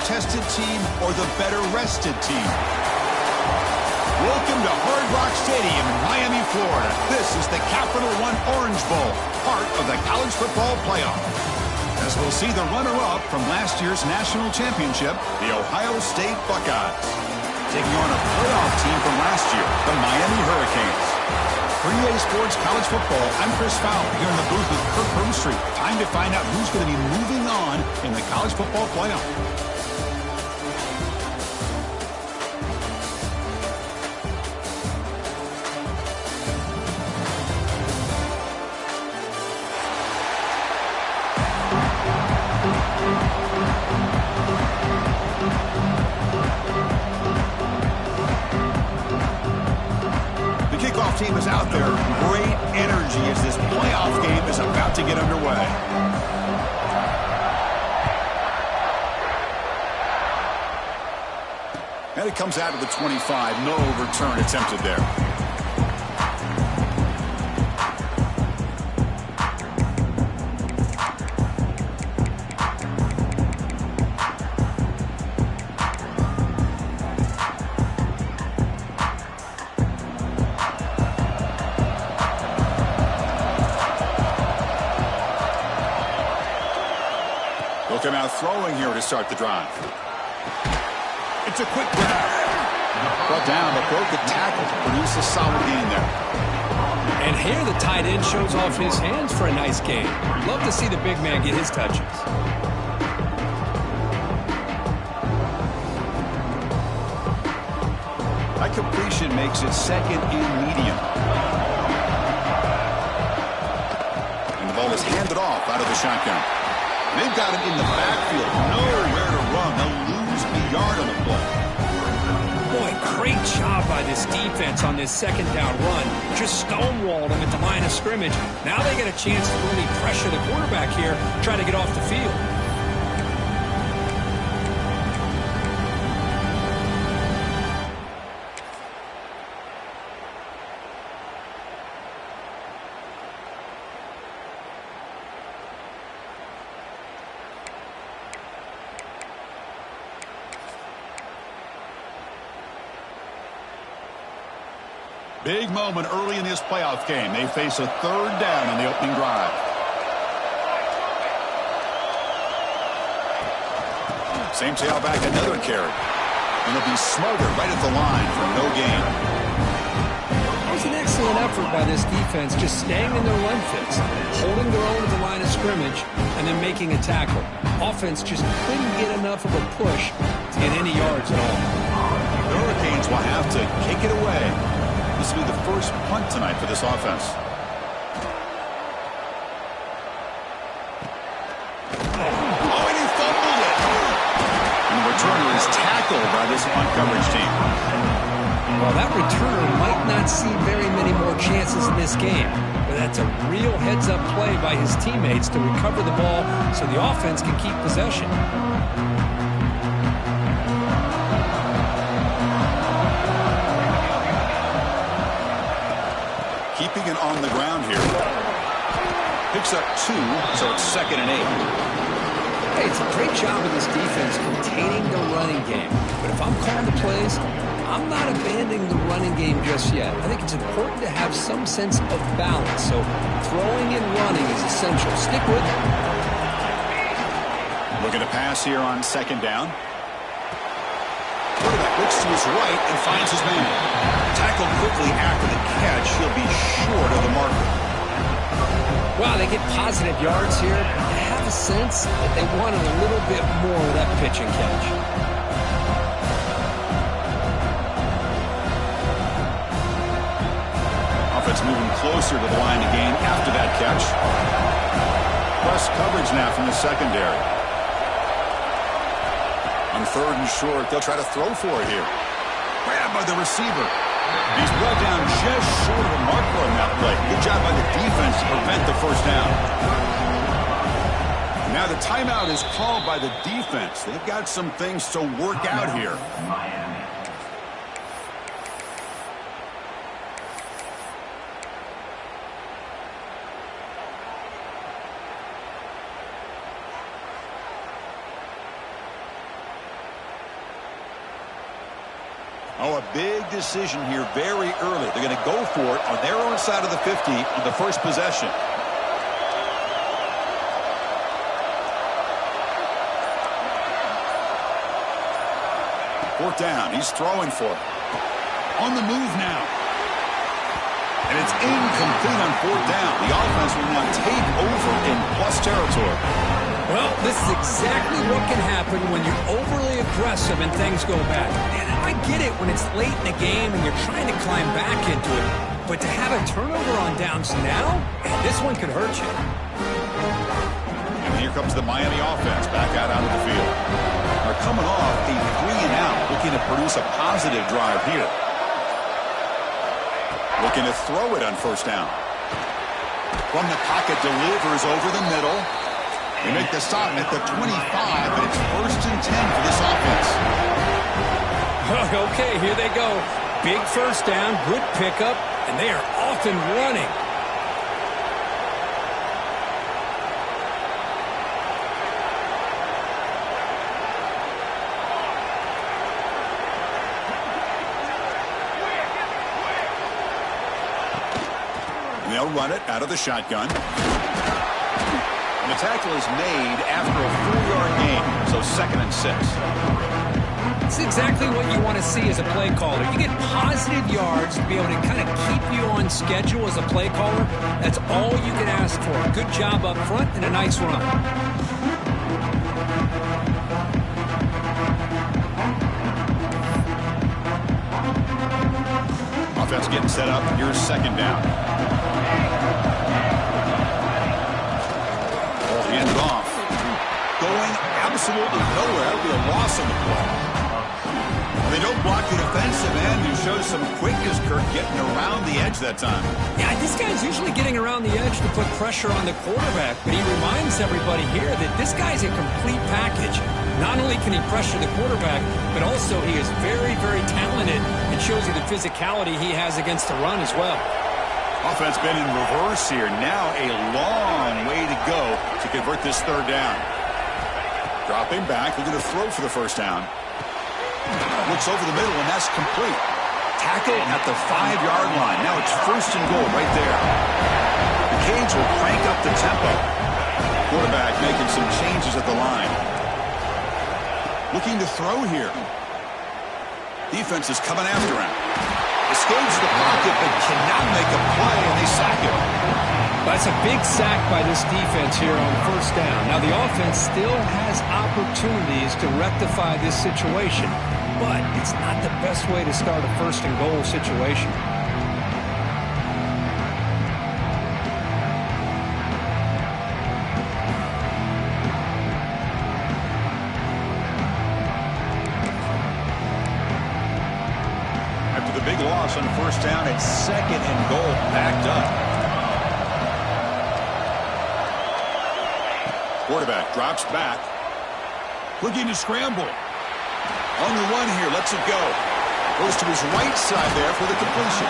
tested team or the better rested team? Welcome to Hard Rock Stadium in Miami, Florida. This is the Capital One Orange Bowl, part of the college football playoff. As we'll see the runner-up from last year's national championship, the Ohio State Buckeyes, taking on a playoff team from last year, the Miami Hurricanes. For EA Sports College Football, I'm Chris Fowler here in the booth with Kirk Broomstreet. Time to find out who's going to be moving on in the college football playoff. Team is out there. Great energy as this playoff game is about to get underway. And it comes out of the 25. No return attempted there. Come out throwing here to start the drive. It's a quick grab. Brought down, but broke the tackle to produce a solid gain there. And here the tight end shows off his hands for a nice gain. Love to see the big man get his touches. That completion makes it second and medium. And the ball is handed off out of the shotgun. They've got him in the backfield. Nowhere to run. They'll lose a yard on the play. Boy, great job by this defense on this second down run. Just stonewalled him at the line of scrimmage. Now they get a chance to really pressure the quarterback here, try to get off the field. Big moment early in this playoff game. They face a third down in the opening drive. Same tailback, another carry. And they'll be smothered right at the line for no gain. It was an excellent effort by this defense, just staying in their run fits, holding their own at the line of scrimmage, and then making a tackle. Offense just couldn't get enough of a push to get any yards at all. The Hurricanes will have to kick it away. This will be the first punt tonight for this offense. Oh, and he fumbled it. And the returner is tackled by this punt coverage team. Well, that returner might not see very many more chances in this game, but that's a real heads-up play by his teammates to recover the ball so the offense can keep possession. Keeping it on the ground here. Picks up 2, so it's 2nd and 8. Hey, it's a great job of this defense containing the running game. But if I'm calling the plays, I'm not abandoning the running game just yet. I think it's important to have some sense of balance. So throwing and running is essential. Stick with it. Looking to pass here on 2nd down. Quarterback looks to his right and finds his man. Tackled quickly after the catch. He'll be short of the marker. Wow, they get positive yards here. I have a sense that they wanted a little bit more of that pitch and catch. Offense moving closer to the line to gain after that catch. Plus coverage now from the secondary. On 3rd and short, they'll try to throw for it here. Grabbed by the receiver. He's brought down just short of the marker on that play. Good job by the defense to prevent the first down. Now the timeout is called by the defense. They've got some things to work out here. Oh, a big decision here very early. They're going to go for it on their own side of the 50 on the first possession. Fourth down. He's throwing for it. On the move now. And it's incomplete on fourth down. The offense will now take over in plus territory. Well, this is exactly what can happen when you're overly aggressive and things go bad. And I get it when it's late in the game and you're trying to climb back into it. But to have a turnover on downs now, man, this one could hurt you. And here comes the Miami offense back out onto the field. They're coming off a 3-and-out, looking to produce a positive drive here. Looking to throw it on first down. From the pocket, delivers over the middle. They make the stop at the 25, but it's 1st and 10 for this offense. Okay, here they go. Big first down, good pickup, and they are off and running. And they'll run it out of the shotgun. And the tackle is made after a 4-yard gain, so 2nd and 6. It's exactly what you want to see as a play caller. You get positive yards to be able to kind of keep you on schedule as a play caller. That's all you can ask for. A good job up front and a nice run. Offense getting set up. Here's 2nd down. Hand it off. Going absolutely nowhere. That'll be a loss on the play. They don't block the defensive end, who shows some quickness, Kirk, getting around the edge that time. Yeah, this guy's usually getting around the edge to put pressure on the quarterback, but he reminds everybody here that this guy's a complete package. Not only can he pressure the quarterback, but also he is very, very talented and shows you the physicality he has against the run as well. Offense been in reverse here. Now a long way to go to convert this 3rd down. Dropping back, looking to throw for the first down. Looks over the middle, and that's complete. Tackle at the 5-yard line. Now it's 1st and goal right there. The Canes will crank up the tempo. Quarterback making some changes at the line. Looking to throw here. Defense is coming after him. Escapes the pocket, but cannot make a play, and they sack him. That's a big sack by this defense here on first down. Now, the offense still has opportunities to rectify this situation, but it's not the best way to start a 1st and goal situation. Big loss on first down. It's 2nd and goal, backed up. Quarterback drops back. Looking to scramble. On the run here, lets it go. Goes to his right side there for the completion.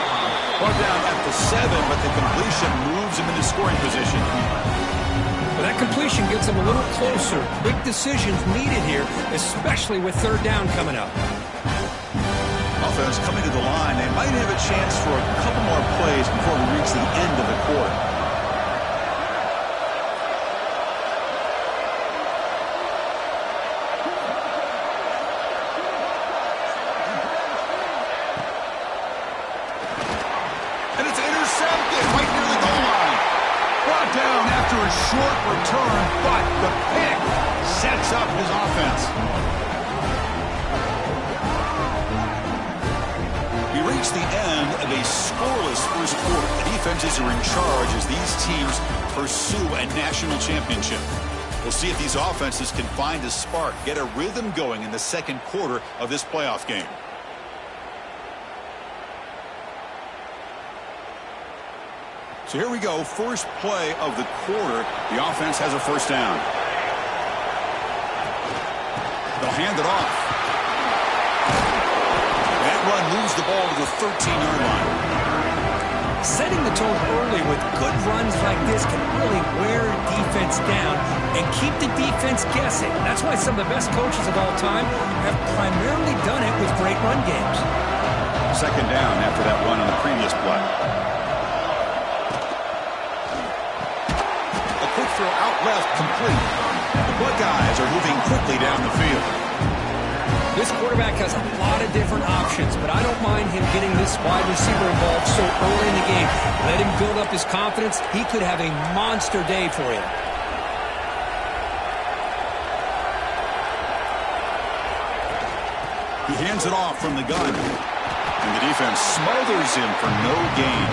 Brought down at the 7, but the completion moves him into scoring position. Well, that completion gets him a little closer. Big decisions needed here, especially with 3rd down coming up. Offense coming to the line. They might have a chance for a couple more plays before we reach the end of the quarter. And it's intercepted right near the goal line. Brought down after a short return, but the pick sets up his offense. Reach the end of a scoreless first quarter. The defenses are in charge as these teams pursue a national championship. We'll see if these offenses can find a spark, get a rhythm going in the 2nd quarter of this playoff game. So here we go, first play of the quarter. The offense has a first down. They'll hand it off. Run moves the ball to the 13-yard line. Setting the tone early with good runs like this can really wear defense down and keep the defense guessing. That's why some of the best coaches of all time have primarily done it with great run games. Second down after that run on the previous play. A quick throw out left, complete. The Buckeyes are moving quickly down the field. This quarterback has a lot of different options, but I don't mind him getting this wide receiver involved so early in the game. Let him build up his confidence. He could have a monster day for you. He hands it off from the gun. And the defense smothers him for no gain.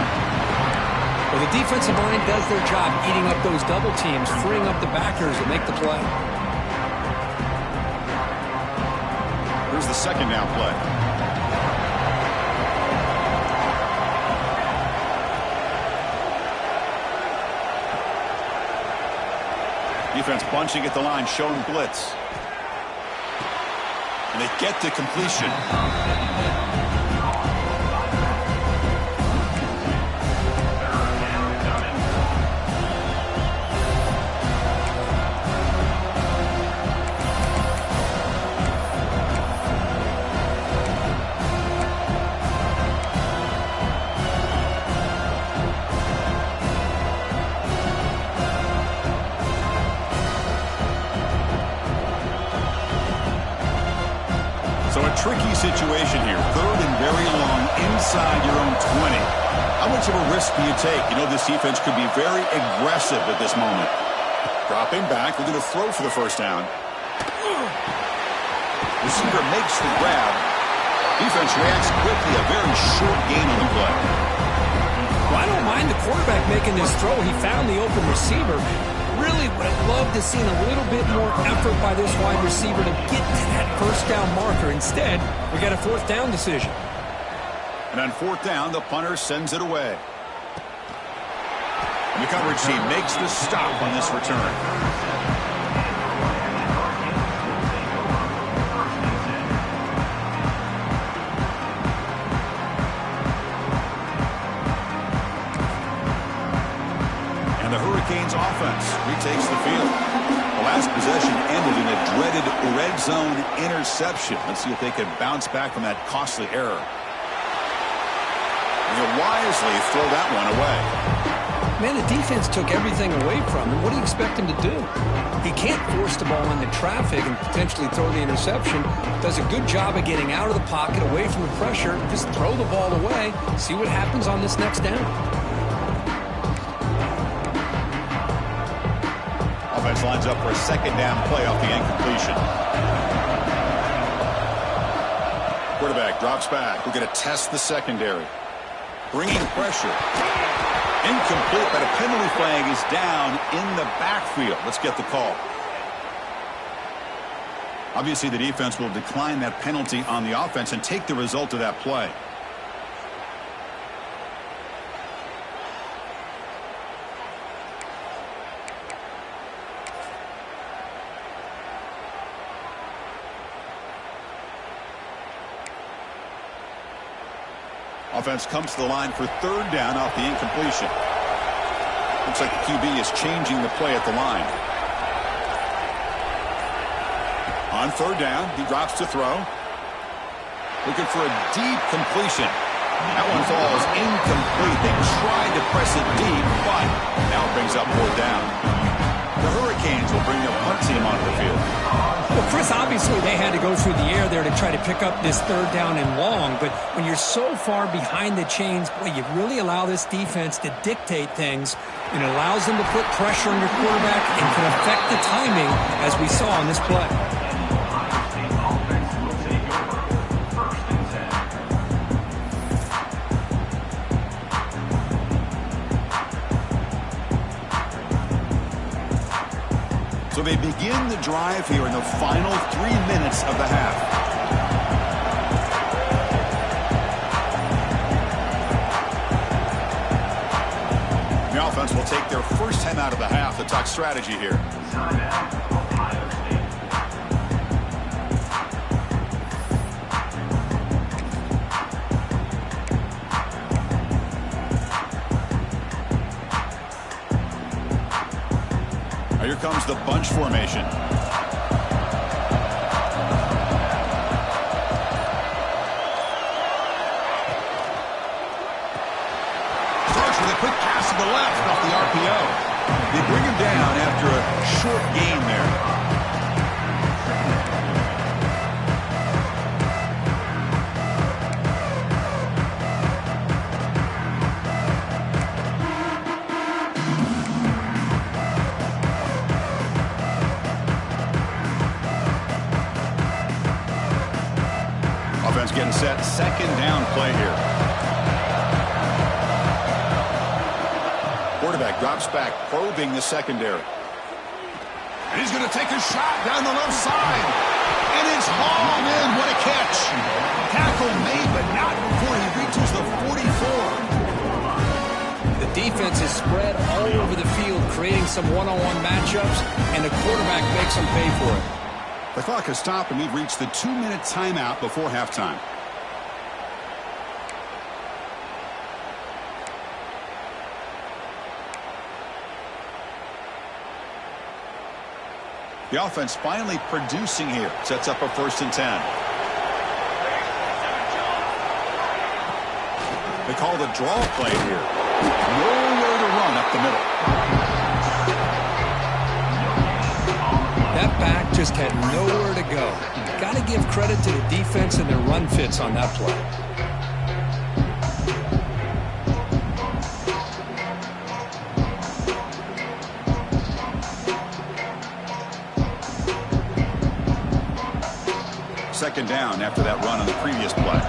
Well, the defensive line does their job eating up those double teams, freeing up the backers to make the play. Here's the second down play. Defense bunching at the line, showing blitz. And they get to completion. Tricky situation here. Third and very long inside your own 20. How much of a risk do you take? You know this defense could be very aggressive at this moment. Dropping back. We're going to throw for the first down. Receiver makes the grab. Defense reacts quickly. A very short gain on the play. Well, I don't mind the quarterback making this throw. He found the open receiver. Really would have loved to seen a little bit more effort by this wide receiver to get to that first down marker. Instead, we got a fourth down decision. And on fourth down, the punter sends it away. And the coverage team makes the stop on this return. The Hurricanes offense retakes the field. The last possession ended in a dreaded red zone interception. Let's see if they can bounce back from that costly error. And they'll wisely throw that one away. Man, the defense took everything away from him. What do you expect him to do? He can't force the ball into traffic and potentially throw the interception. Does a good job of getting out of the pocket, away from the pressure. Just throw the ball away. See what happens on this next down. Offense lines up for a second down play off the incompletion. Quarterback drops back. We're going to test the secondary. Bringing pressure. Incomplete, but a penalty flag is down in the backfield. Let's get the call. Obviously, the defense will decline that penalty on the offense and take the result of that play. Offense comes to the line for third down off the incompletion. Looks like the QB is changing the play at the line. On third down, he drops to throw. Looking for a deep completion. That one falls incomplete. They tried to press it deep, but now it brings up fourth down. The Hurricanes will bring their punt team onto the field. Well, Chris, obviously they had to go through the air there to try to pick up this third down and long, but when you're so far behind the chains, boy, you really allow this defense to dictate things, and it allows them to put pressure on your quarterback and can affect the timing, as we saw on this play. So they begin the drive here in the final 3 minutes of the half. The offense will take their first time out of the half to talk strategy here. runs the bunch formation. Starts with a quick pass to the left off the RPO. They bring him down after a short gain there. Offense getting set. Second down play here. Quarterback drops back, probing the secondary. And he's going to take a shot down the left side. And it's hauled in. What a catch. Tackle made, but not before he reaches the 44. The defense is spread all over the field, creating some one-on-one matchups, and the quarterback makes them pay for it. The clock has stopped, and we've reached the 2-minute timeout before halftime. The offense finally producing here. Sets up a 1st and 10. They call the draw play here. Nowhere to run up the middle. That back just had nowhere to go. Got to give credit to the defense and their run fits on that play. Second down after that run on the previous play.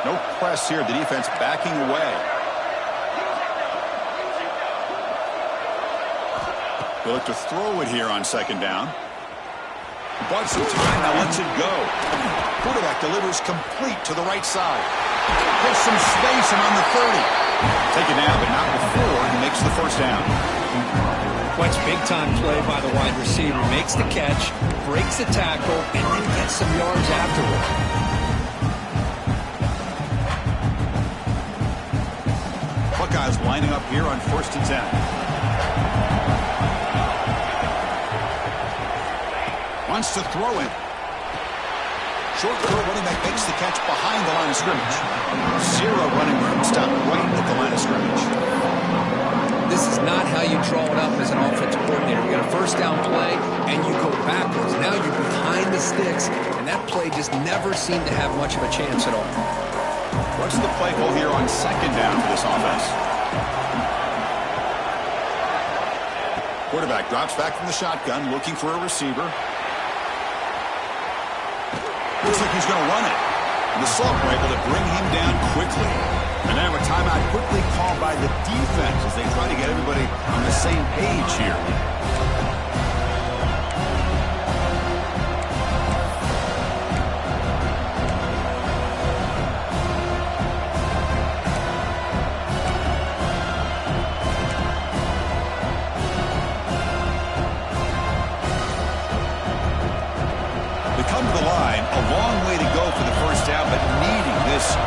No press here. The defense backing away. They look to throw it here on second down. Bought some time, now lets it go. Quarterback delivers complete to the right side. Gets some space and on the 30. Taken down, but not before he makes the 1st down. What's big-time play by the wide receiver. Makes the catch, breaks the tackle, and then gets some yards afterward. Buckeyes lining up here on 1st and 10. Wants to throw it. Short throw, running back makes the catch behind the line of scrimmage. Zero running room, stop right at the line of scrimmage. This is not how you draw it up as an offensive coordinator. You got a 1st down play, and you go backwards. Now you're behind the sticks, and that play just never seemed to have much of a chance at all. What's the play call here on second down for this offense? Quarterback drops back from the shotgun, looking for a receiver. Looks like he's going to run it. And the Salk were able to bring him down quickly. And now a timeout quickly called by the defense as they try to get everybody on the same page here.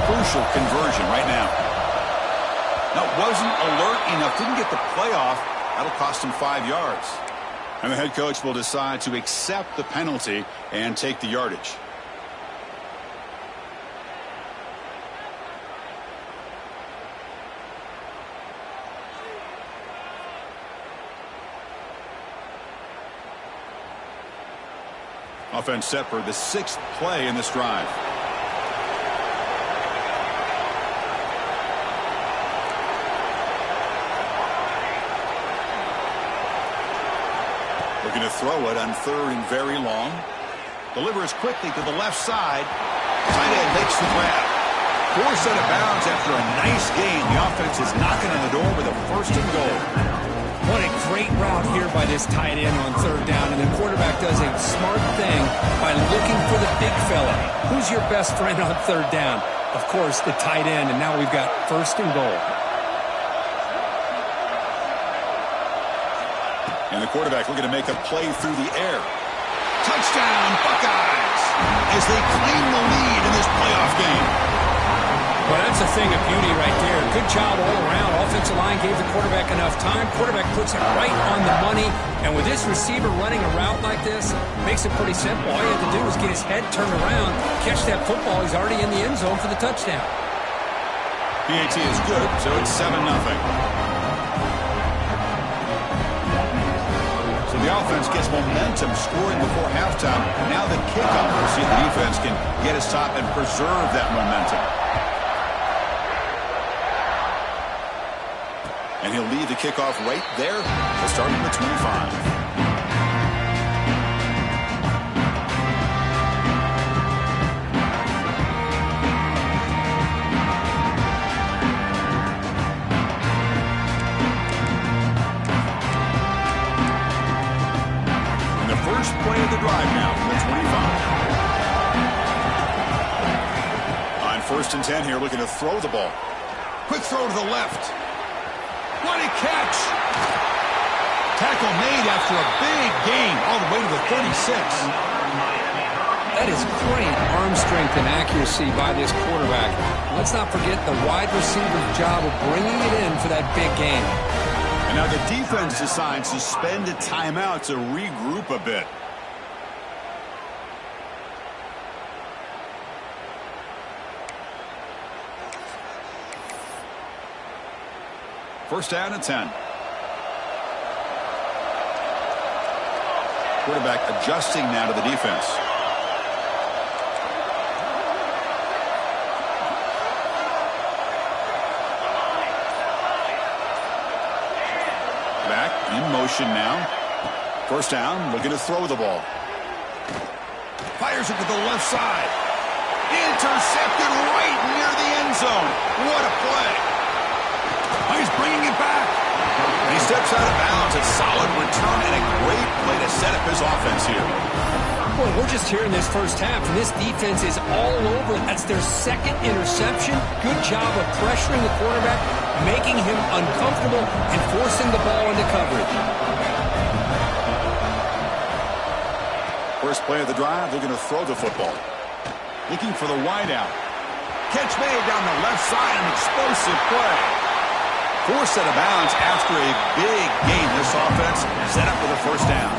Crucial conversion right now. Now, wasn't alert enough, didn't get the playoff. That'll cost him 5 yards. And the head coach will decide to accept the penalty and take the yardage. Offense set for the 6th play in this drive. Looking to throw it on 3rd and very long. Delivers quickly to the left side. Tight end makes the grab. Forced out of bounds after a nice gain. The offense is knocking on the door with a 1st and goal. What a great route here by this tight end on 3rd down. And the quarterback does a smart thing by looking for the big fella. Who's your best friend on 3rd down? Of course, the tight end. And now we've got 1st and goal. And the quarterback looking to make a play through the air. Touchdown, Buckeyes, as they claim the lead in this playoff game. Well, that's a thing of beauty right there. Good job all around. Offensive line gave the quarterback enough time. Quarterback puts it right on the money. And with this receiver running a route like this, makes it pretty simple. All you have to do is get his head turned around, catch that football. He's already in the end zone for the touchdown. PAT is good, so it's 7-0. So the offense gets momentum scoring before halftime. Now the kickoff. We'll see if the defense can get his top and preserve that momentum. And he'll leave the kickoff right there. We'll start at the 25. First play of the drive now from the 25. On 1st and 10 here, looking to throw the ball. Quick throw to the left. What a catch! Tackle made after a big gain all the way to the 36. That is great arm strength and accuracy by this quarterback. Let's not forget the wide receiver's job of bringing it in for that big gain. And now the defense decides to spend a timeout to regroup a bit. First down and 10. Quarterback adjusting now to the defense. Back in motion now. First down, looking to throw the ball. Fires it to the left side. Intercepted right near the end zone. What a play. He's bringing it back. And he steps out of bounds. A solid return and a great play to set up his offense here. Boy, we're just here in this first half, and this defense is all over. That's their second interception. Good job of pressuring the quarterback, making him uncomfortable, and forcing the ball into coverage. First play of the drive, looking to throw the football. Looking for the wideout. Catch made down the left side, an explosive play. Forced out of bounds after a big gain. This offense set up with a first down.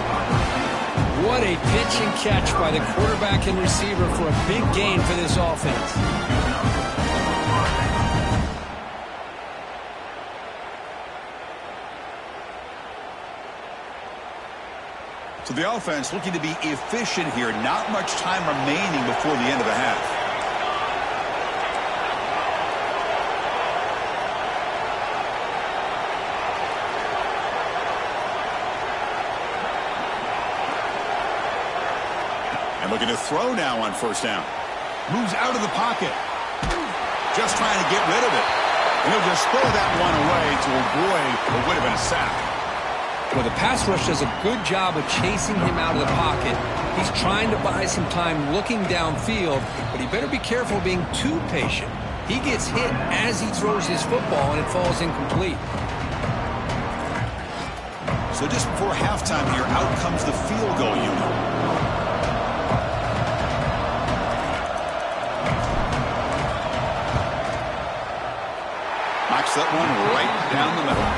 What a pitch and catch by the quarterback and receiver for a big gain for this offense. So the offense looking to be efficient here. Not much time remaining before the end of the half. Looking to throw now on first down. Moves out of the pocket. Just trying to get rid of it. And he'll just throw that one away to avoid what would have been a sack. Well, the pass rush does a good job of chasing him out of the pocket. He's trying to buy some time looking downfield, but he better be careful being too patient. He gets hit as he throws his football, and it falls incomplete. So just before halftime here, out comes the field goal unit. That one right down the middle.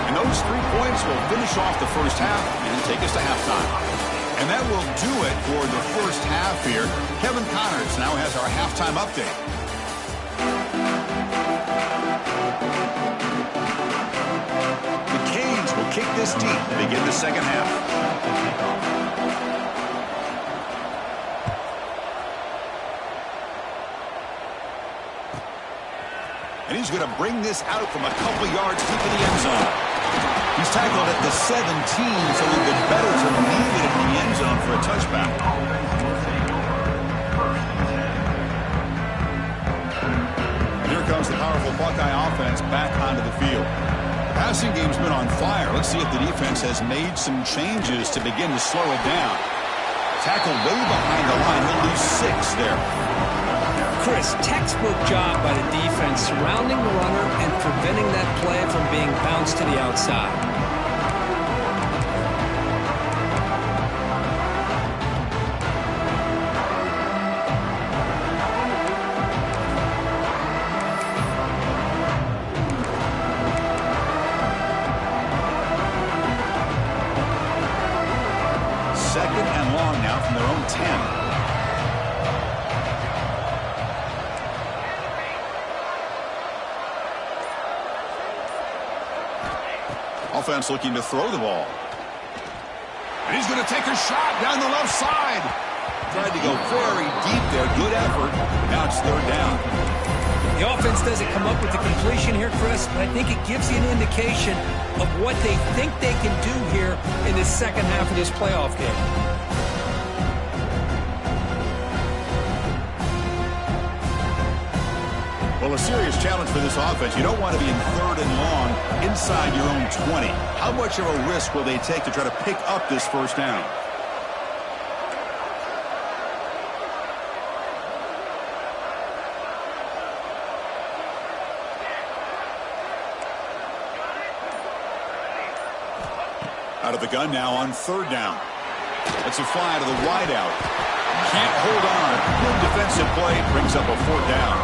And those 3 points will finish off the first half and take us to halftime. And that will do it for the first half here. Kevin Connors now has our halftime update. The Canes will kick this deep to begin the second half. And he's going to bring this out from a couple yards deep in the end zone. He's tackled at the 17, so it would have been better to leave it in the end zone for a touchback. And here comes the powerful Buckeye offense back onto the field. The passing game's been on fire. Let's see if the defense has made some changes to begin to slow it down. Tackled way behind the line. He'll lose 6 there. Chris, textbook job by the defense surrounding the runner and preventing that play from being bounced to the outside. offense looking to throw the ball. And he's going to take a shot down the left side. Tried to go very deep there. Good effort. Now it's third down. The offense doesn't come up with the completion here, Chris, but I think it gives you an indication of what they think they can do here in the second half of this playoff game. Well, a serious challenge for this offense. You don't want to be in third and long inside your own 20. How much of a risk will they take to try to pick up this first down? Out of the gun now on third down. It's a fly to the wideout. Can't hold on. Good defensive play. Brings up a fourth down.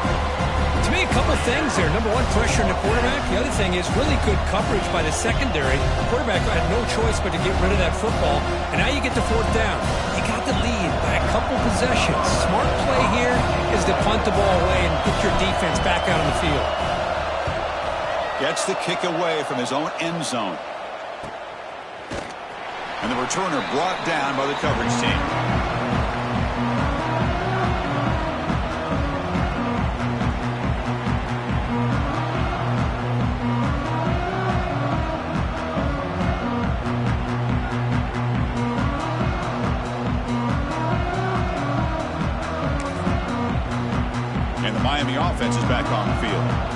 To me, a couple things there. Number one, pressure on the quarterback. The other thing is really good coverage by the secondary. The quarterback had no choice but to get rid of that football. And now you get the fourth down. You got the lead by a couple possessions. Smart play here is to punt the ball away and get your defense back out on the field. Gets the kick away from his own end zone. And the returner brought down by the coverage team. And the Miami offense is back on the field.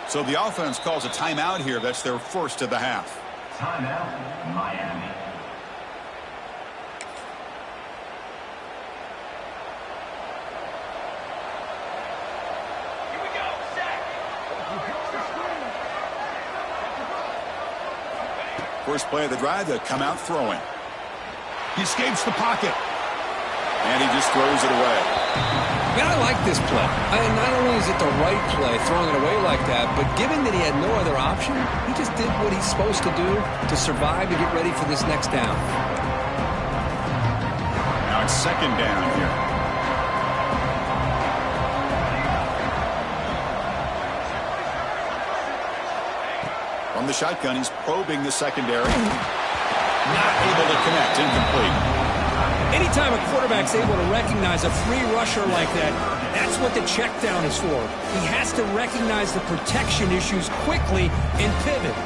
So the offense calls a timeout here. That's their first of the half. Timeout, Miami. Here we go, set. First play of the drive, they come out throwing. He escapes the pocket. And he just throws it away. Man, I like this play. Not only is it the right play, throwing it away like that, but given that he had no other option, he just did what he's supposed to do to survive and get ready for this next down. Now it's second down here. From the shotgun, he's probing the secondary. Not able to connect, incomplete. Anytime a quarterback's able to recognize a free rusher like that, that's what the check down is for. He has to recognize the protection issues quickly and pivot.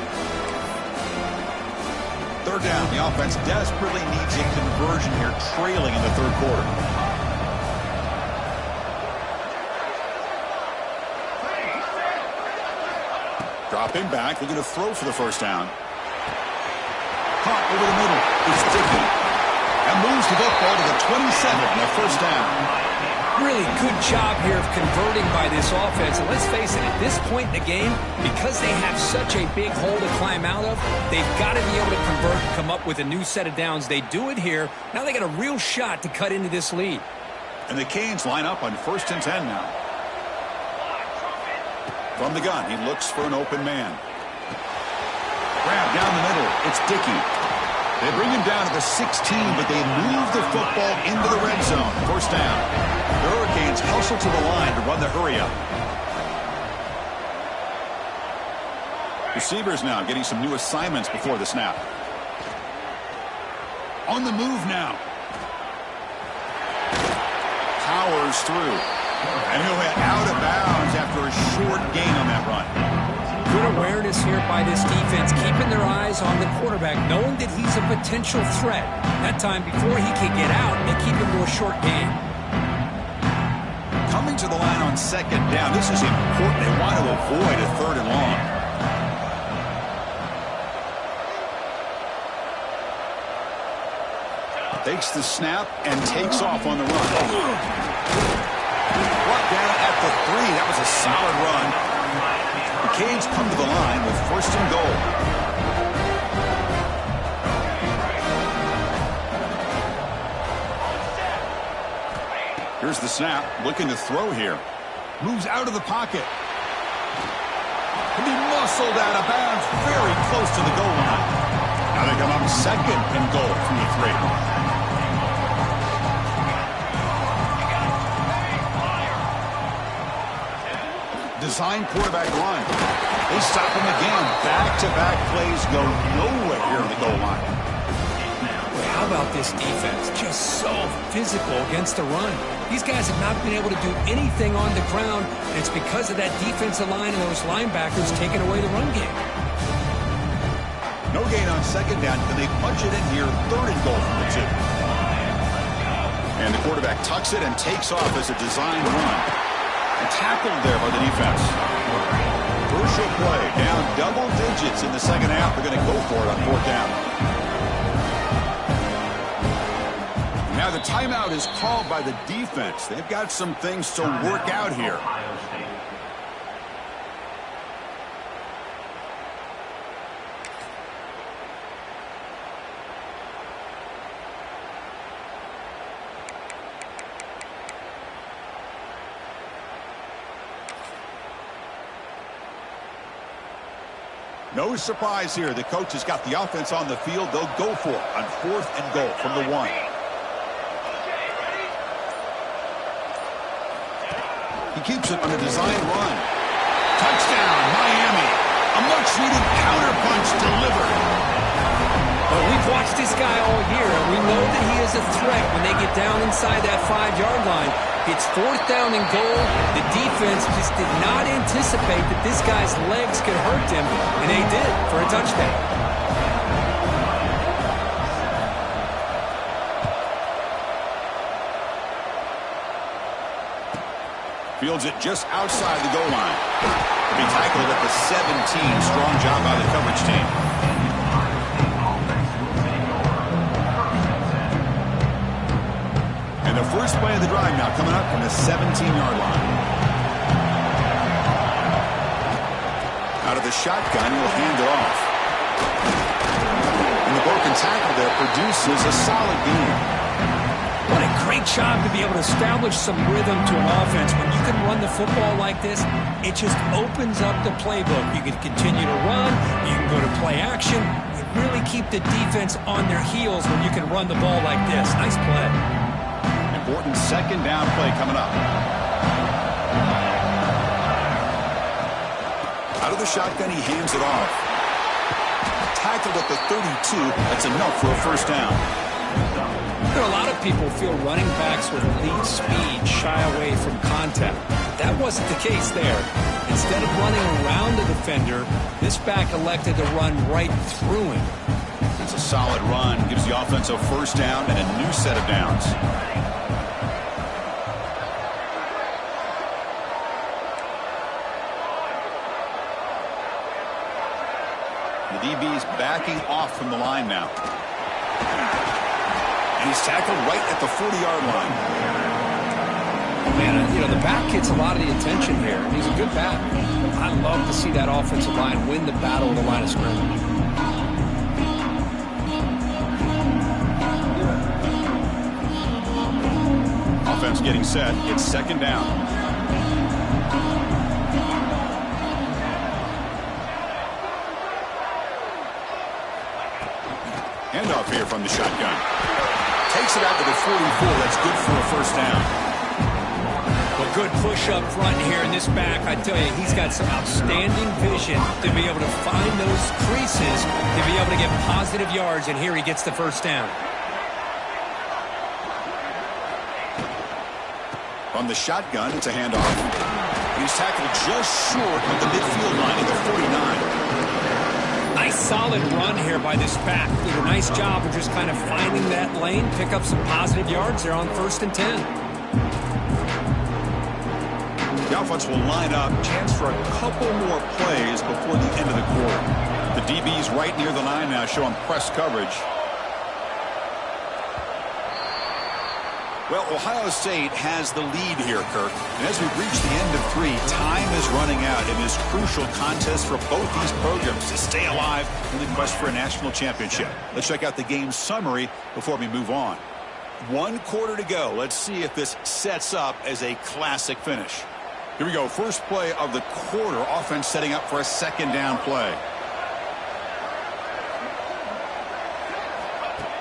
Third down. The offense desperately needs a conversion here, trailing in the third quarter. Dropping back, looking to throw for the first down. Caught over the middle. It's Dickey. And moves the football to the 27 and a first down. Really good job here of converting by this offense. And let's face it, at this point in the game, because they have such a big hole to climb out of, they've got to be able to convert and come up with a new set of downs. They do it here. Now they got a real shot to cut into this lead. And the Canes line up on 1st and 10 now. From the gun, he looks for an open man. Grab down the middle. It's Dickey. They bring him down to the 16, but they move the football into the red zone. First down. The Hurricanes hustle to the line to run the hurry-up. Receivers now getting some new assignments before the snap. On the move now. Powers through. And he'll hit out of bounds after a short gain on that run. Good awareness here by this defense, keeping their eyes on the quarterback, knowing that he's a potential threat. That time, before he can get out, they keep him to a short gain. Coming to the line on second down, this is important. They want to avoid a third and long. Takes the snap and takes off on the run. Brought down at the 3. That was a solid run. The Canes come to the line with 1st and goal. Here's the snap, looking to throw here. Moves out of the pocket. Can be muscled out of bounds, very close to the goal line. Now they come up 2nd and goal from the 3. design quarterback run. They stop him again. Back-to-back plays go nowhere here on the goal line. Well, how about this defense? Just so physical against the run. These guys have not been able to do anything on the ground, and it's because of that defensive line and those linebackers taking away the run game. No gain on second down, and they punch it in here, third and goal from the 2. And the quarterback tucks it and takes off as a design run. And tackled there by the defense. Crucial play, down double digits in the second half. They're going to go for it on fourth down. Now the timeout is called by the defense. They've got some things to work out here. No surprise here. The coach has got the offense on the field. They'll go for it on fourth and goal from the 1. He keeps it on a design run. Touchdown, Miami. A much-needed counterpunch delivered. Well, we've watched this guy all year, and we know that he is a threat when they get down inside that 5-yard line. It's fourth down and goal. The defense just did not anticipate that this guy's legs could hurt him, and they did for a touchdown. Fields it just outside the goal line. To be tackled at the 17. Strong job by the coverage team. And the first play of the drive now coming up from the 17-yard line. Out of the shotgun, he'll hand it off. And the broken tackle there produces a solid gain. What a great job to be able to establish some rhythm to an offense. When you can run the football like this, it just opens up the playbook. You can continue to run. You can go to play action. You really keep the defense on their heels when you can run the ball like this. Nice play. Important second down play coming up. Out of the shotgun, he hands it off. Tackled at the 32. That's enough for a first down. You know, a lot of people feel running backs with elite speed shy away from contact. That wasn't the case there. Instead of running around the defender, this back elected to run right through him. It's a solid run. Gives the offense a first down and a new set of downs. The DB's backing off from the line now. And he's tackled right at the 40-yard line. Man, you know, the back gets a lot of the attention here. He's a good back. I love to see that offensive line win the battle of the line of scrimmage. Offense getting set. It's second down. Handoff here from the shotgun. Takes it out to the 44. That's good for a first down. Well, good push up front here in this back. I tell you, he's got some outstanding vision to be able to find those creases, to be able to get positive yards, and here he gets the first down. On the shotgun, it's a handoff. He's tackled just short of the midfield line at the 49. Nice solid run here by this back. Did a nice job of just kind of finding that lane, pick up some positive yards there on 1st and 10. The offense will line up. Chance for a couple more plays before the end of the quarter. The DB's right near the line now, showing press coverage. Well, Ohio State has the lead here, Kirk. And as we reach the end of 3, time is running out in this crucial contest for both these programs to stay alive in the quest for a national championship. Let's check out the game summary before we move on. 1 quarter to go. Let's see if this sets up as a classic finish. Here we go. First play of the quarter. Offense setting up for a second down play.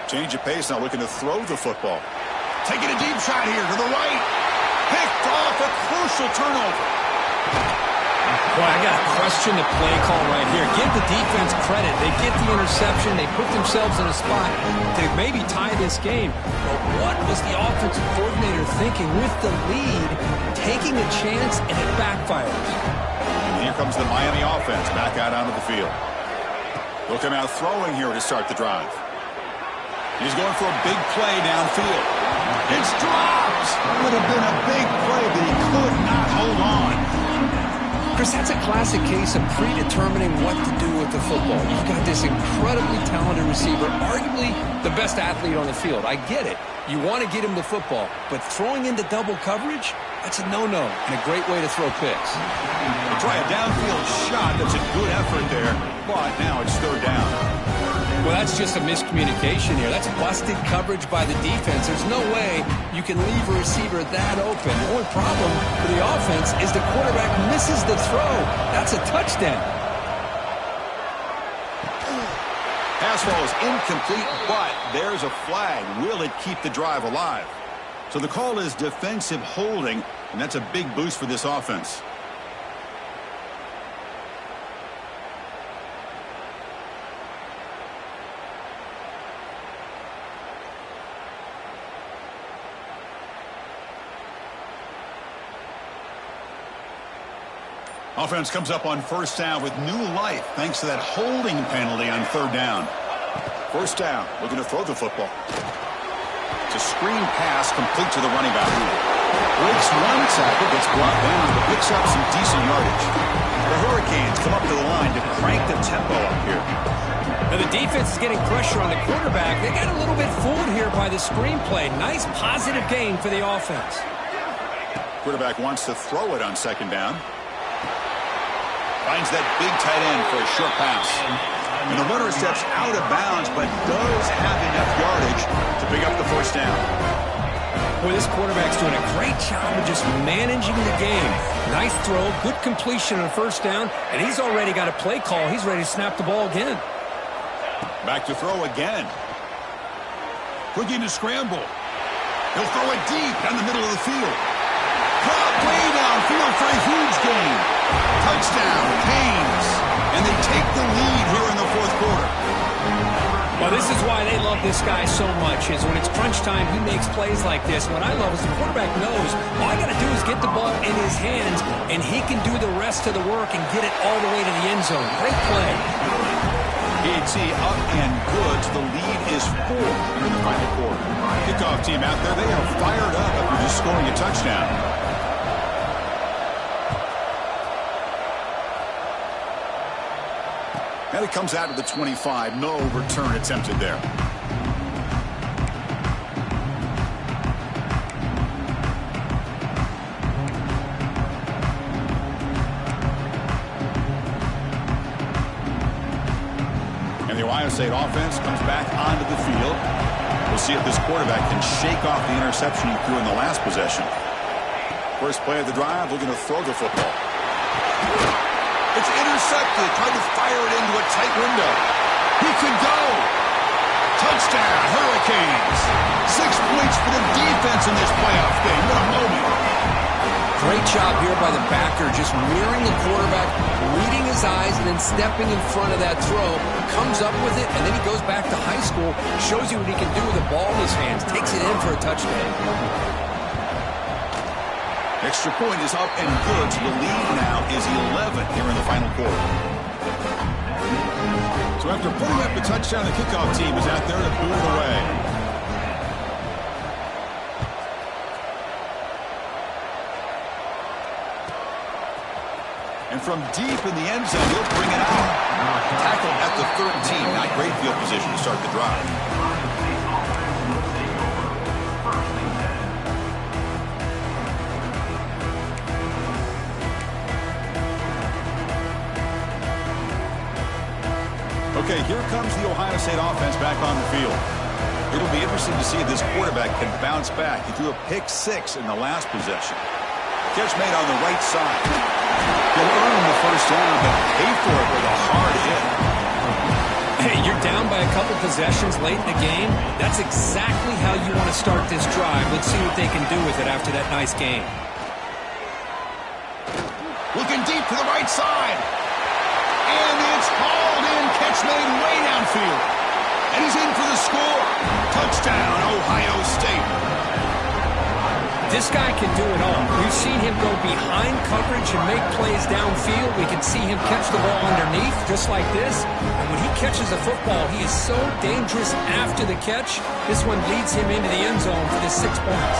Change of pace now, looking to throw the football. Taking a deep shot here to the right. Picked off, a crucial turnover. Boy, I got to question the play call right here. Give the defense credit. They get the interception. They put themselves in a spot to maybe tie this game. But what was the offensive coordinator thinking with the lead, taking a chance, and it backfires? And here comes the Miami offense back out onto the field. They'll come out throwing here to start the drive. He's going for a big play downfield. It's dropped. Would have been a big play, but he could not hold on. Chris, that's a classic case of predetermining what to do with the football. You've got this incredibly talented receiver, arguably the best athlete on the field. I get it. You want to get him the football, but throwing into double coverage, that's a no-no and a great way to throw picks. They try a downfield shot. That's a good effort there, but now it's third down. Well, that's just a miscommunication here. That's busted coverage by the defense. There's no way you can leave a receiver that open. The only problem for the offense is the quarterback misses the throw. That's a touchdown. Pass ball is incomplete, but there's a flag. Will it keep the drive alive? So the call is defensive holding, and that's a big boost for this offense. Offense comes up on first down with new life thanks to that holding penalty on third down. First down, looking to throw the football. It's a screen pass complete to the running back. Breaks one tackle, gets brought down, but picks up some decent yardage. The Hurricanes come up to the line to crank the tempo up here. Now the defense is getting pressure on the quarterback. They got a little bit fooled here by the screenplay. Nice positive gain for the offense. Quarterback wants to throw it on second down. Finds that big tight end for a short pass. And the runner steps out of bounds, but does have enough yardage to pick up the first down. Boy, this quarterback's doing a great job of just managing the game. Nice throw, good completion on first down, and he's already got a play call. He's ready to snap the ball again. Back to throw again. Looking to scramble. He'll throw it deep down the middle of the field. Drop way downfield for a huge gain. Touchdown, Canes. And they take the lead here in the fourth quarter. Well, this is why they love this guy so much, is when it's crunch time, he makes plays like this. What I love is the quarterback knows all I got to do is get the ball in his hands, and he can do the rest of the work and get it all the way to the end zone. Great play. PAT up and good. So the lead is 4 here in the final quarter. Kickoff team out there, they are fired up after just scoring a touchdown. And it comes out of the 25. No return attempted there. And the Ohio State offense comes back onto the field. We'll see if this quarterback can shake off the interception he threw in the last possession. First play of the drive, looking to throw the football. It's intercepted. Tried to fire it into a tight window. He could go. Touchdown, Hurricanes. 6 points for the defense in this playoff game. What a moment. Great job here by the backer, just mirroring the quarterback, reading his eyes, and then stepping in front of that throw. Comes up with it, and then he goes back to high school, shows you what he can do with the ball in his hands, takes it in for a touchdown. Extra point is up and good, so the lead now is 11 here in the final quarter. So after putting up the touchdown, the kickoff team is out there to boo it away. And from deep in the end zone, he'll bring it out. Tackle at the 13. Not great field position to start the drive. Okay, here comes the Ohio State offense back on the field. It'll be interesting to see if this quarterback can bounce back. He threw a pick-6 in the last possession. Catch made on the right side. He'll earn the first down, but pay for it with a hard hit. Hey, you're down by a couple possessions late in the game. That's exactly how you want to start this drive. Let's see what they can do with it after that nice game. Looking deep deep to the right side. And it's hauled in. Catch made way downfield. And he's in for the score. Touchdown, Ohio State. This guy can do it all. We've seen him go behind coverage and make plays downfield. We can see him catch the ball underneath, just like this. And when he catches a football, he is so dangerous after the catch. This one leads him into the end zone for the 6 points.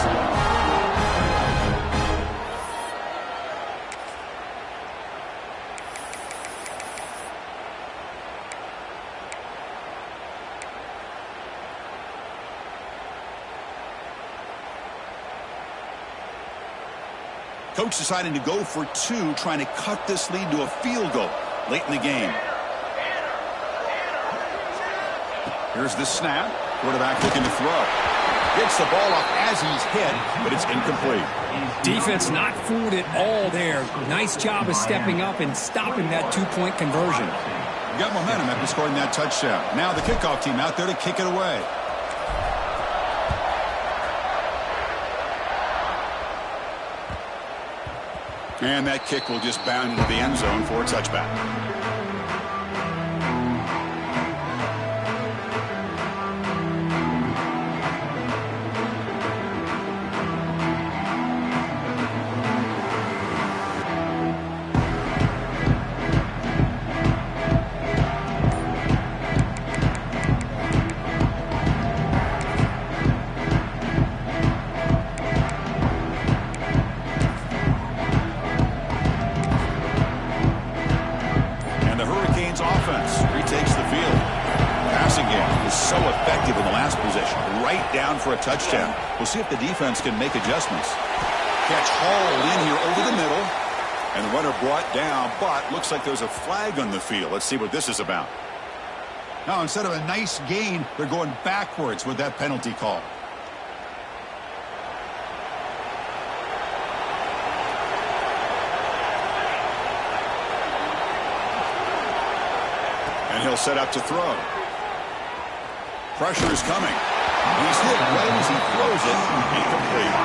Coach deciding to go for 2, trying to cut this lead to a field goal late in the game. Here's the snap. Quarterback looking to throw. Gets the ball off as he's hit, but it's incomplete. Defense not fooled at all there. Nice job of stepping up and stopping that 2-point conversion. Got momentum after scoring that touchdown. Now the kickoff team out there to kick it away. And that kick will just bound into the end zone for a touchback. For a touchdown. We'll see if the defense can make adjustments. Catch hauled in here over the middle. And the runner brought down, but looks like there's a flag on the field. Let's see what this is about. Now, instead of a nice gain, they're going backwards with that penalty call. And he'll set up to throw. Pressure is coming. He's hit right as he throws it. Incomplete.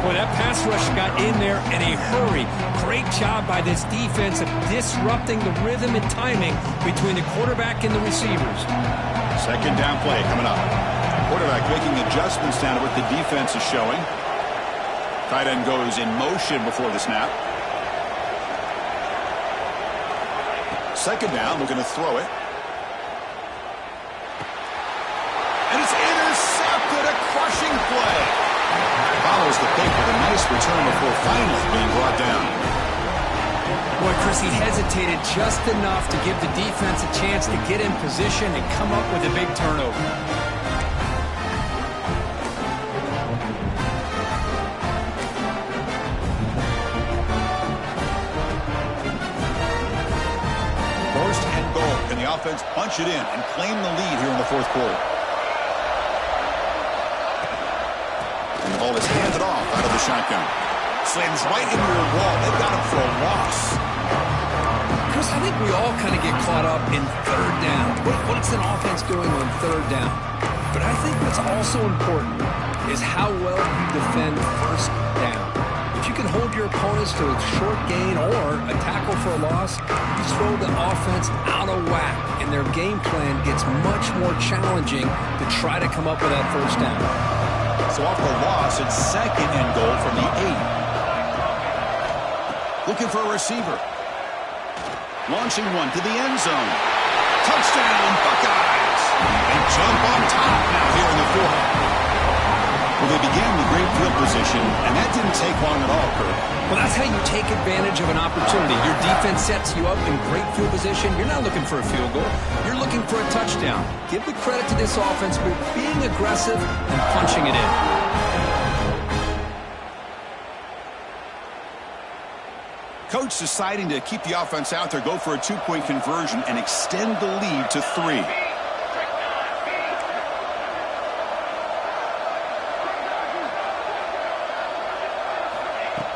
Boy, that pass rush got in there in a hurry. Great job by this defense of disrupting the rhythm and timing between the quarterback and the receivers. Second down play coming up. Quarterback making adjustments down to what the defense is showing. Tight end goes in motion before the snap. Second down, looking to throw it. And it's intercepted, a crushing play. Follows the pick with a nice return before finally being brought down. Boy, Chris, he hesitated just enough to give the defense a chance to get in position and come up with a big turnover. First and goal. Can the offense punch it in and claim the lead here in the fourth quarter? And the ball is handed off out of the shotgun. Slams right into your wall. They've got him for a loss. Chris, I think we all kind of get caught up in third down. What's an offense doing on third down? But I think what's also important is how well you defend first down. If you can hold your opponents to a short gain or a tackle for a loss, you throw the offense out of whack, and their game plan gets much more challenging to try to come up with that first down. So off the loss, it's second and goal from the 8. Looking for a receiver. Launching one to the end zone. Touchdown, Buckeyes! They jump on top now here in the fourth. Well, they began with great field position, and that didn't take long at all, Kurt. Well, that's how you take advantage of an opportunity. Your defense sets you up in great field position. You're not looking for a field goal. You're looking for a touchdown. Give the credit to this offense for being aggressive and punching it in. Coach deciding to keep the offense out there, go for a 2-point conversion, and extend the lead to 3.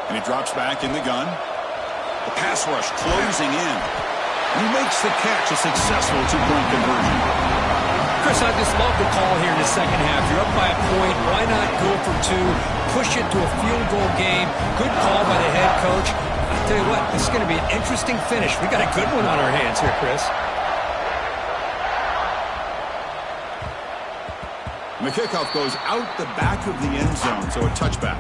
And he drops back in the gun. The pass rush closing in. He makes the catch, a successful 2-point conversion. Chris, I just love the call here in the second half. You're up by a point. Why not go for 2? Push it to a field goal game. Good call by the head coach. I Tell you what, this is going to be an interesting finish. We got a good one on our hands here, Chris. And the kickoff goes out the back of the end zone, so a touchback.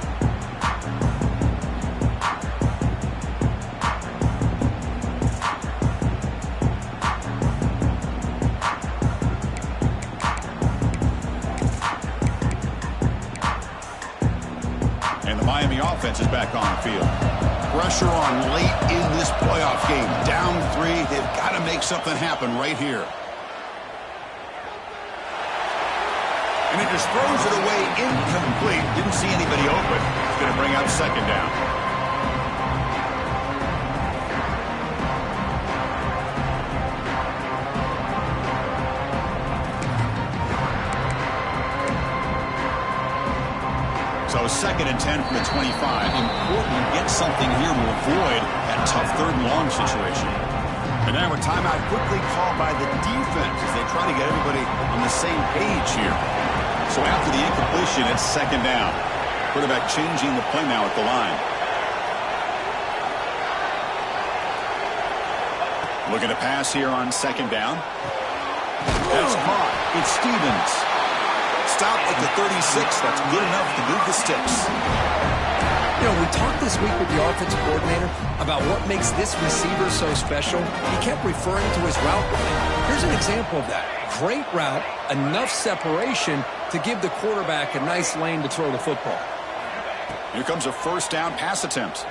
And the Miami offense is back on the field. Pressure on late in this playoff game. Down 3. They've got to make something happen right here. And he just throws it away incomplete. Didn't see anybody open. It's going to bring up second down. So 2nd and 10 from the 25. Important to get something here to avoid that tough 3rd and long situation. And now a timeout quickly called by the defense as they try to get everybody on the same page here. So after the incompletion, it's 2nd down. Quarterback changing the play now at the line. Looking to pass here on 2nd down. That's caught. It's Stevens. Stop at the 36. That's good enough to move the sticks. You know, we talked this week with the offensive coordinator about what makes this receiver so special. He kept referring to his route running. Here's an example of that. Great route, enough separation to give the quarterback a nice lane to throw the football. Here comes a 1st down pass attempt.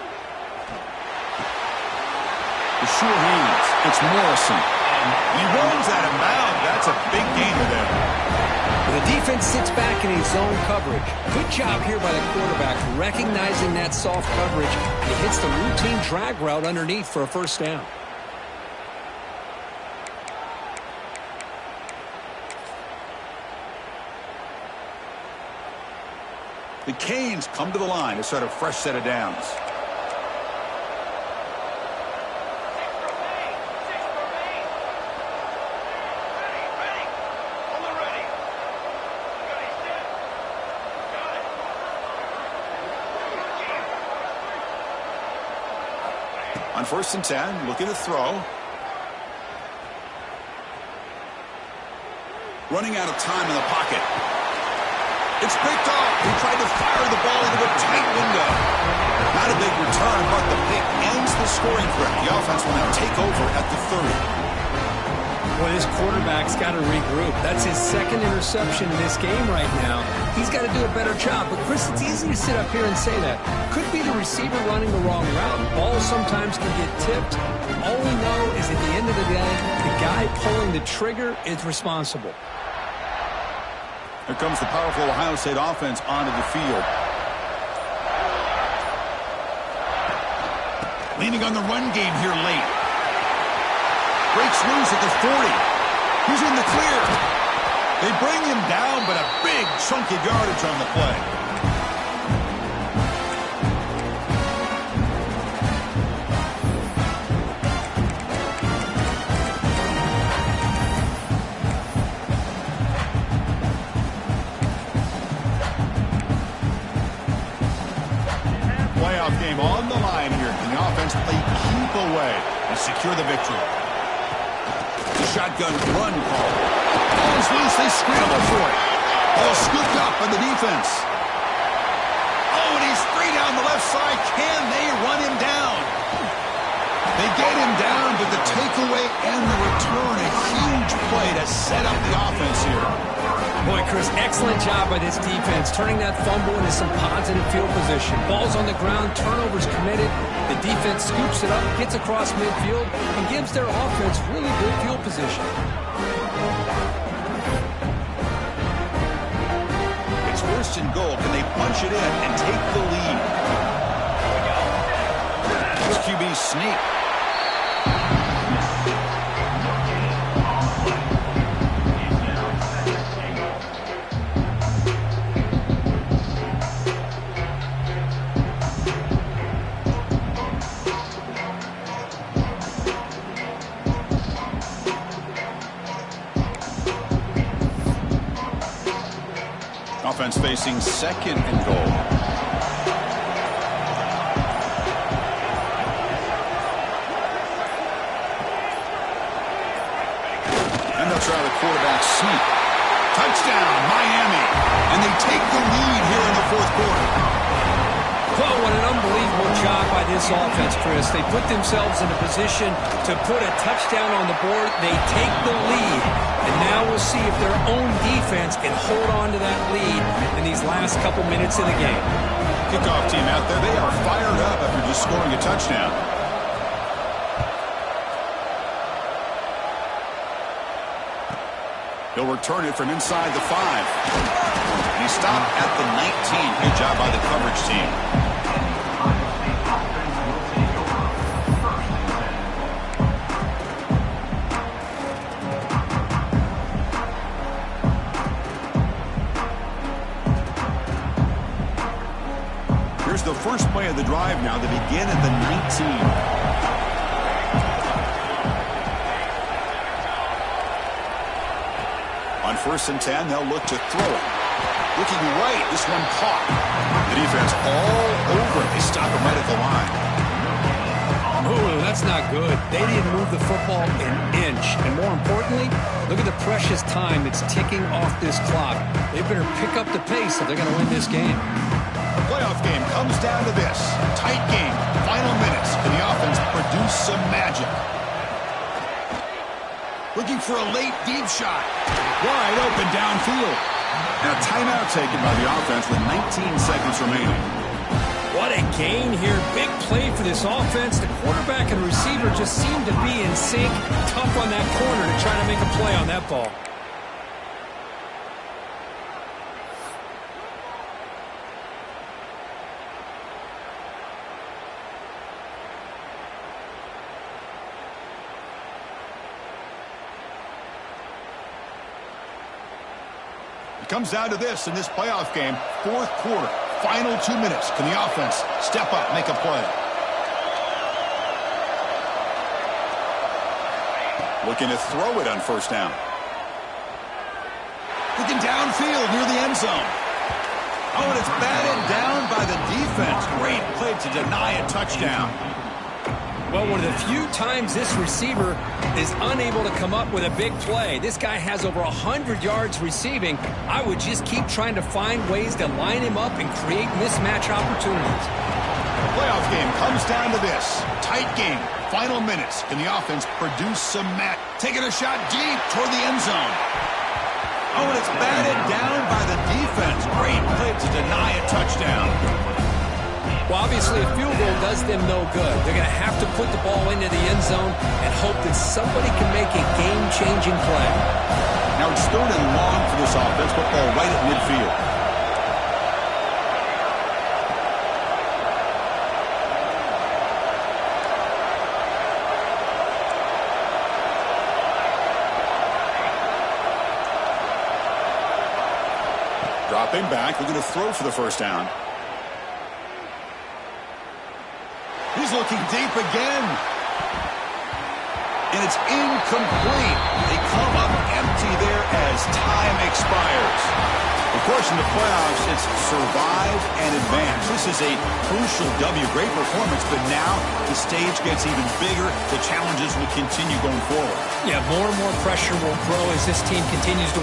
The sure hands. It's Morrison. And he runs out of bounds. That's a big gainer there. The defense sits back in his zone coverage. Good job here by the quarterback recognizing that soft coverage. And he hits the routine drag route underneath for a 1st down. The Canes come to the line to start a fresh set of downs. On 1st and 10, looking to throw. Running out of time in the pocket. It's picked off. He tried to fire the ball into a tight window. Not a big return, but the pick ends the scoring threat. The offense will now take over at the 30. Boy, this quarterback's got to regroup. That's his 2nd interception in this game right now. He's got to do a better job. But, Chris, it's easy to sit up here and say that. Could be the receiver running the wrong route. Balls sometimes can get tipped. All we know is at the end of the day, the guy pulling the trigger is responsible. Here comes the powerful Ohio State offense onto the field. Leaning on the run game here late. Breaks loose at the 40. He's in the clear. They bring him down, but a big chunk of yardage on the play. Playoff game on the line here. Can the offense play keep away and secure the victory? The shotgun run call. Ball's loose. They scramble for it. Ball scooped up on the defense. Oh, and he's free down the left side. Can they run him down? They get him down, but the takeaway and the return, a huge play to set up the offense here. Boy, Chris, excellent job by this defense, turning that fumble into some positive field position. Ball's on the ground, turnovers committed. The defense scoops it up, gets across midfield, and gives their offense really good field position. It's 1st and goal. Can they punch it in and take the lead? This QB sneak. Offense facing 2nd and goal. And they'll try the quarterback sneak. Touchdown, Miami. And they take the lead here in the fourth quarter. Well, what an unbelievable job by this offense, Chris. They put themselves in a position to put a touchdown on the board. They take the lead. And now we'll see if their own defense can hold on to that lead in these last couple minutes of the game. Kickoff team out there, they are fired up after just scoring a touchdown. He'll return it from inside the 5. And he stopped at the 19. Good job by the coverage team. Here's the first play of the drive now. They begin at the 19. On 1st and 10, they'll look to throw it. Looking right, this one caught. The defense all over it. They stop him right at the line. Oh, that's not good. They didn't move the football an inch. And more importantly, look at the precious time that's ticking off this clock. They better pick up the pace if they're going to win this game. The playoff game comes down to this. Tight game. Final minutes. Can the offense produce some magic? Looking for a late deep shot. Wide open downfield. Now timeout taken by the offense with 19 seconds remaining. What a gain here. Big play for this offense. The quarterback and receiver just seem to be in sync. Tough on that corner to try to make a play on that ball. It comes down to this in this playoff game. Fourth quarter, final 2 minutes. Can the offense step up, make a play? Looking to throw it on 1st down. Looking downfield near the end zone. Oh, and it's batted down by the defense. Great play to deny a touchdown. Well, one of the few times this receiver is unable to come up with a big play. This guy has over 100 yards receiving. I would just keep trying to find ways to line him up and create mismatch opportunities. The playoff game comes down to this. Tight game. Final minutes. Can the offense produce some match? Taking a shot deep toward the end zone. Oh, and it's batted down by the defense. Great play to deny a touchdown. Well, obviously, a field goal does them no good. They're going to have to put the ball into the end zone and hope that somebody can make a game-changing play. Now it's 3rd and long for this offense. Football right at midfield. Dropping back. We're going to throw for the 1st down. He's looking deep again. And it's incomplete. They come up empty there as time expires. Of course, in the playoffs, it's survive and advance. This is a crucial W. Great performance, but now the stage gets even bigger. The challenges will continue going forward. Yeah, more and more pressure will grow as this team continues to